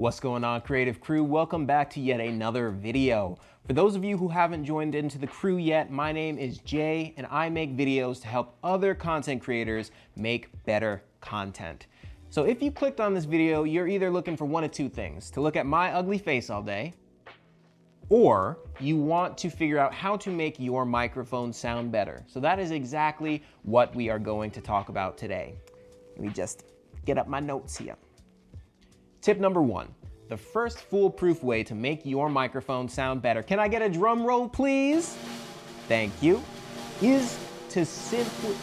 What's going on, creative crew? Welcome back to yet another video. For those of you who haven't joined into the crew yet, my name is Jay and I make videos to help other content creators make better content. So if you clicked on this video, you're either looking for one of two things: to look at my ugly face all day, or you want to figure out how to make your microphone sound better. So that is exactly what we are going to talk about today. Let me just get up my notes here. Tip number one, the first foolproof way to make your microphone sound better, can I get a drum roll please? Thank you, is to simply,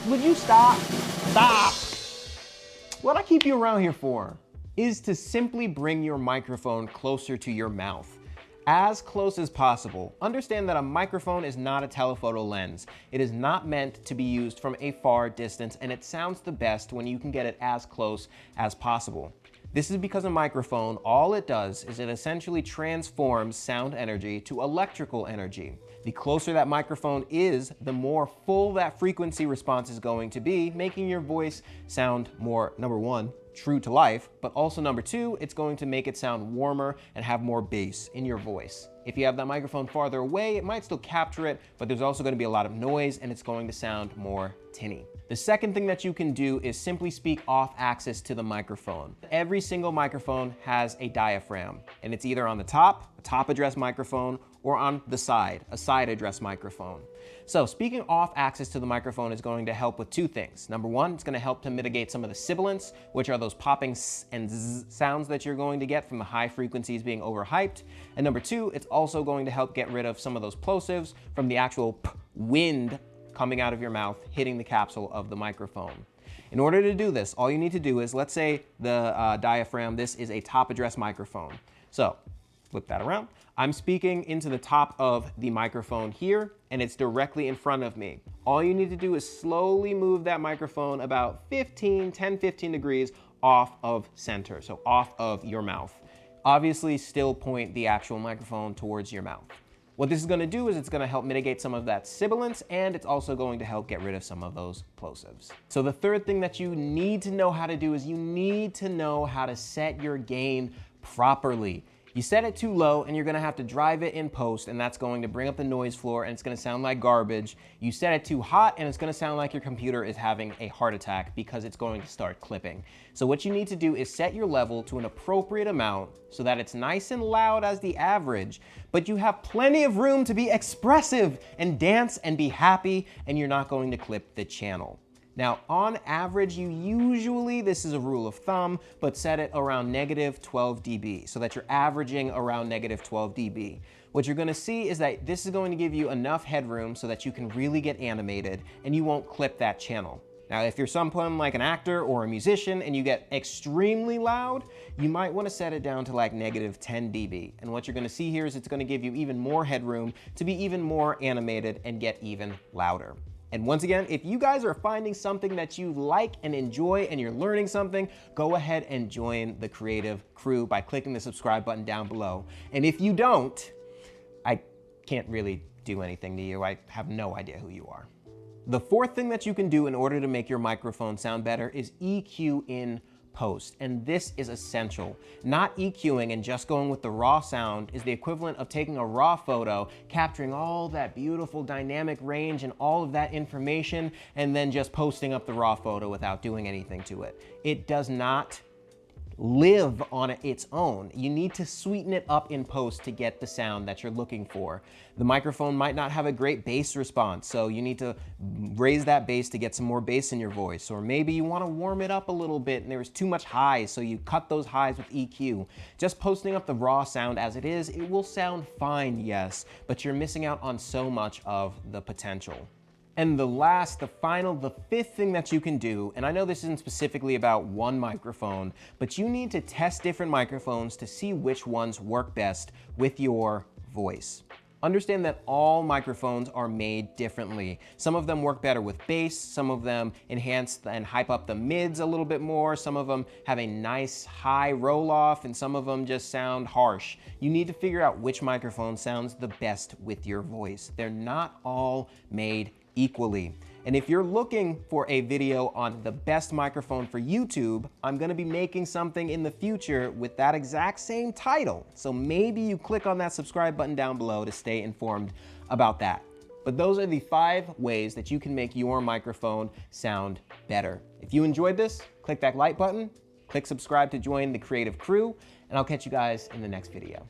would you stop? Stop! What I keep you around here for is to simply bring your microphone closer to your mouth. As close as possible. Understand that a microphone is not a telephoto lens. It is not meant to be used from a far distance, and it sounds the best when you can get it as close as possible. This is because a microphone, all it does is it essentially transforms sound energy to electrical energy. The closer that microphone is, the more full that frequency response is going to be, making your voice sound more, number one, true to life, but also number two, it's going to make it sound warmer and have more bass in your voice. If you have that microphone farther away, it might still capture it, but there's also going to be a lot of noise and it's going to sound more tinny. The second thing that you can do is simply speak off axis to the microphone. Every single microphone has a diaphragm, and it's either on the top, a top address microphone, or on the side, a side address microphone. So speaking off axis to the microphone is going to help with two things. Number one, it's going to help to mitigate some of the sibilants, which are those popping s and z sounds that you're going to get from the high frequencies being overhyped. And number two, it's also going to help get rid of some of those plosives from the actual wind coming out of your mouth, hitting the capsule of the microphone. In order to do this, all you need to do is, let's say the diaphragm, this is a top address microphone. So flip that around. I'm speaking into the top of the microphone here, and it's directly in front of me. All you need to do is slowly move that microphone about 10, 15 degrees off of center, so off of your mouth. Obviously, still point the actual microphone towards your mouth. What this is going to do is it's going to help mitigate some of that sibilance, and it's also going to help get rid of some of those plosives. So the third thing that you need to know how to do is you need to know how to set your gain properly. You set it too low and you're gonna have to drive it in post, and that's going to bring up the noise floor and it's gonna sound like garbage. You set it too hot and it's gonna sound like your computer is having a heart attack because it's going to start clipping. So what you need to do is set your level to an appropriate amount so that it's nice and loud as the average, but you have plenty of room to be expressive and dance and be happy, and you're not going to clip the channel. Now, on average, you usually, this is a rule of thumb, but set it around -12 dB so that you're averaging around -12 dB. What you're gonna see is that this is going to give you enough headroom so that you can really get animated and you won't clip that channel. Now, if you're someone like an actor or a musician and you get extremely loud, you might wanna set it down to like -10 dB. And what you're gonna see here is it's gonna give you even more headroom to be even more animated and get even louder. And once again, if you guys are finding something that you like and enjoy and you're learning something, go ahead and join the creative crew by clicking the subscribe button down below. And if you don't, I can't really do anything to you. I have no idea who you are. The fourth thing that you can do in order to make your microphone sound better is EQ in post, and this is essential. Not EQing and just going with the raw sound is the equivalent of taking a raw photo, capturing all that beautiful dynamic range and all of that information, and then just posting up the raw photo without doing anything to it. It does not live on its own. You need to sweeten it up in post to get the sound that you're looking for. The microphone might not have a great bass response, so you need to raise that bass to get some more bass in your voice. Or maybe you want to warm it up a little bit and there's too much highs, so you cut those highs with EQ. Just posting up the raw sound as it is, it will sound fine, yes, but you're missing out on so much of the potential. And the fifth thing that you can do, and I know this isn't specifically about one microphone, but you need to test different microphones to see which ones work best with your voice. Understand that all microphones are made differently. Some of them work better with bass, some of them enhance and hype up the mids a little bit more, some of them have a nice high roll off, and some of them just sound harsh. You need to figure out which microphone sounds the best with your voice. They're not all made equally. And if you're looking for a video on the best microphone for YouTube, I'm gonna be making something in the future with that exact same title. So maybe you click on that subscribe button down below to stay informed about that. But those are the 5 ways that you can make your microphone sound better. If you enjoyed this, click that like button, click subscribe to join the creative crew, and I'll catch you guys in the next video.